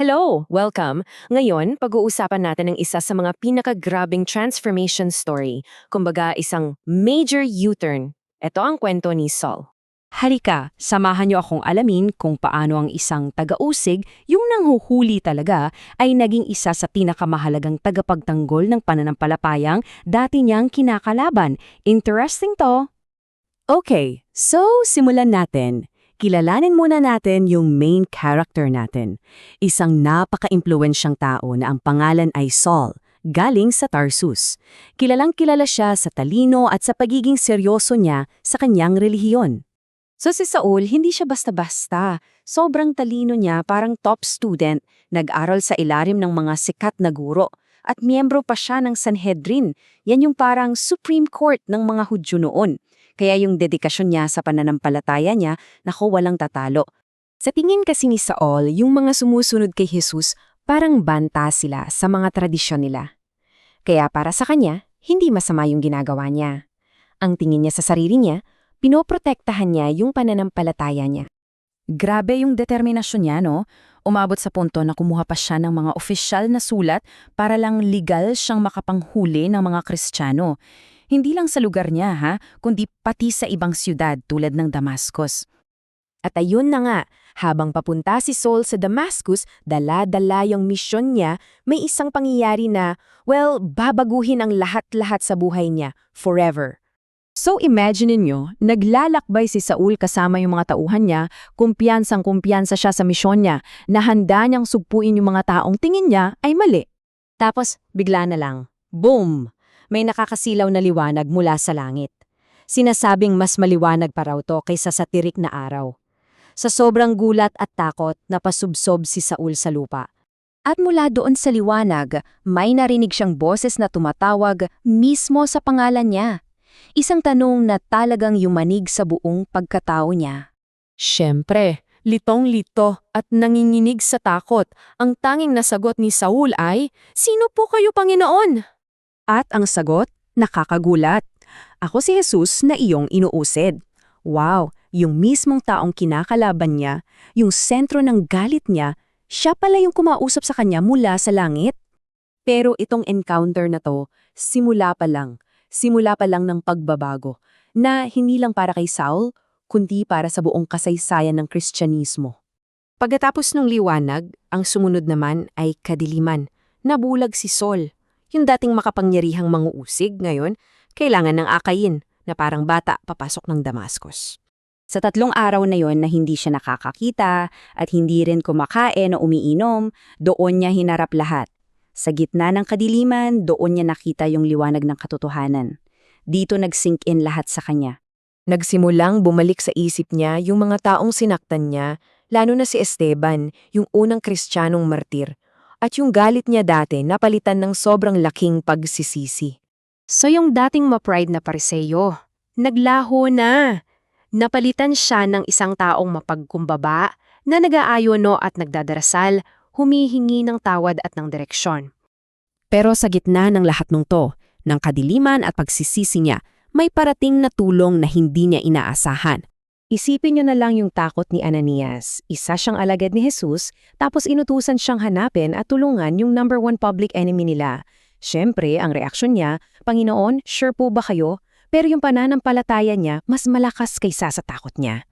Hello! Welcome! Ngayon, pag-uusapan natin ang isa sa mga pinakagrabing transformation story. Kumbaga, isang major U-turn. Ito ang kwento ni Saul. Halika, samahan niyo akong alamin kung paano ang isang taga-usig, yung nanghuhuli talaga, ay naging isa sa pinakamahalagang tagapagtanggol ng pananampalatayang dati niyang kinakalaban. Interesting to! Okay, so simulan natin. Kilalanin muna natin yung main character natin. Isang napaka-impluwensyang tao na ang pangalan ay Saul, galing sa Tarsus. Kilalang-kilala siya sa talino at sa pagiging seryoso niya sa kanyang relihiyon. So si Saul, hindi siya basta-basta. Sobrang talino niya, parang top student, nag-aral sa ilalim ng mga sikat na guro, at miyembro pa siya ng Sanhedrin. Yan yung parang Supreme Court ng mga Hudyo noon. Kaya yung dedikasyon niya sa pananampalataya niya, naku, walang tatalo. Sa tingin kasi ni Saul, yung mga sumusunod kay Jesus, parang banta sila sa mga tradisyon nila. Kaya para sa kanya, hindi masama yung ginagawa niya. Ang tingin niya sa sarili niya, pinoprotektahan niya yung pananampalataya niya. Grabe yung determinasyon niya, no? Umabot sa punto na kumuha pa siya ng mga opisyal na sulat para lang legal siyang makapanghuli ng mga Kristiyano. Hindi lang sa lugar niya, ha? Kundi pati sa ibang siyudad tulad ng Damascus. At ayun na nga, habang papunta si Saul sa Damascus, dala-dala yung misyon niya, may isang pangyayari na, babaguhin ang lahat-lahat sa buhay niya, forever. So imagine niyo, naglalakbay si Saul kasama yung mga tauhan niya, kumpiyansang-kumpiyansa siya sa misyon niya, na handa niyang sugpuin yung mga taong tingin niya ay mali. Tapos, bigla na lang, boom! May nakakasilaw na liwanag mula sa langit. Sinasabing mas maliwanag pa raw to kaysa sa tirik na araw. Sa sobrang gulat at takot, napasubsob si Saul sa lupa. At mula doon sa liwanag, may narinig siyang boses na tumatawag mismo sa pangalan niya. Isang tanong na talagang yumanig sa buong pagkatao niya. Siyempre, litong-lito at nanginginig sa takot. Ang tanging nasagot ni Saul ay, "Sino po kayo, Panginoon?" At ang sagot, nakakagulat. "Ako si Jesus na iyong inuusid." Wow, yung mismong taong kinakalaban niya, yung sentro ng galit niya, siya pala yung kumausap sa kanya mula sa langit. Pero itong encounter na to, simula pa lang ng pagbabago, na hindi lang para kay Saul, kundi para sa buong kasaysayan ng Kristyanismo. Pagkatapos ng liwanag, ang sumunod naman ay kadiliman. Nabulag si Saul. Yung dating makapangyarihang manguusig ngayon, kailangan ng akayin na parang bata papasok ng Damascus. Sa 3 araw na yon na hindi siya nakakakita at hindi rin kumakain o umiinom, doon niya hinarap lahat. Sa gitna ng kadiliman, doon niya nakita yung liwanag ng katotohanan. Dito nag-sink in lahat sa kanya. Nagsimulang bumalik sa isip niya yung mga taong sinaktan niya, lalo na si Esteban, yung unang Kristiyanong martir. At yung galit niya dati napalitan ng sobrang laking pagsisisi. So yung dating ma-pride na Pariseo, naglaho na. Napalitan siya ng isang taong mapagkumbaba na nag-aayono at nagdadarasal, humihingi ng tawad at ng direksyon. Pero sa gitna ng lahat ng to, ng kadiliman at pagsisisi niya, may parating na tulong na hindi niya inaasahan. Isipin niyo na lang yung takot ni Ananias. Isa siyang alagad ni Jesus, tapos inutusan siyang hanapin at tulungan yung number 1 public enemy nila. Siyempre, ang reaksyon niya, "Panginoon, sure po ba kayo?" Pero yung pananampalataya niya, mas malakas kaysa sa takot niya.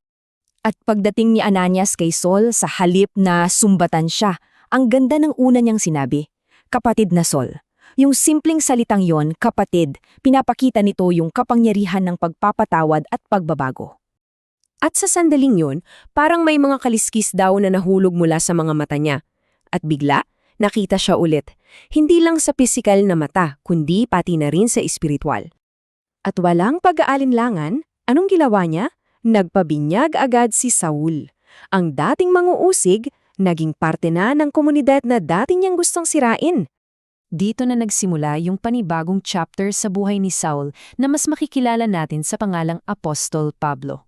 At pagdating ni Ananias kay Saul, sa halip na sumbatan siya, ang ganda ng una niyang sinabi, "Kapatid na Saul." Yung simpleng salitang yon, kapatid, pinapakita nito yung kapangyarihan ng pagpapatawad at pagbabago. At sa sandaling yun, parang may mga kaliskis daw na nahulog mula sa mga mata niya. At bigla, nakita siya ulit. Hindi lang sa pisikal na mata, kundi pati na rin sa espiritual. At walang pag-aalinlangan, anong ginawa niya? Nagpabinyag agad si Saul. Ang dating manguusig, naging parte na ng komunidad na dati niyang gustong sirain. Dito na nagsimula yung panibagong chapter sa buhay ni Saul na mas makikilala natin sa pangalang Apostol Pablo.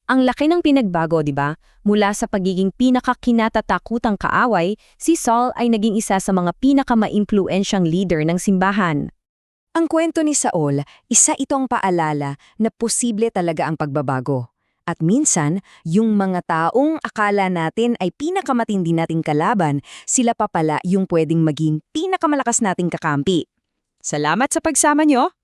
Ang laki ng pinagbago, di ba? Mula sa pagiging pinakakinatatakutang kaaway, si Saul ay naging isa sa mga pinakamaimpluensyang leader ng simbahan. Ang kwento ni Saul, isa itong paalala na posible talaga ang pagbabago. At minsan, yung mga taong akala natin ay pinakamatindi nating kalaban, sila pa pala yung pwedeng maging pinakamalakas nating kakampi. Salamat sa pagsama nyo!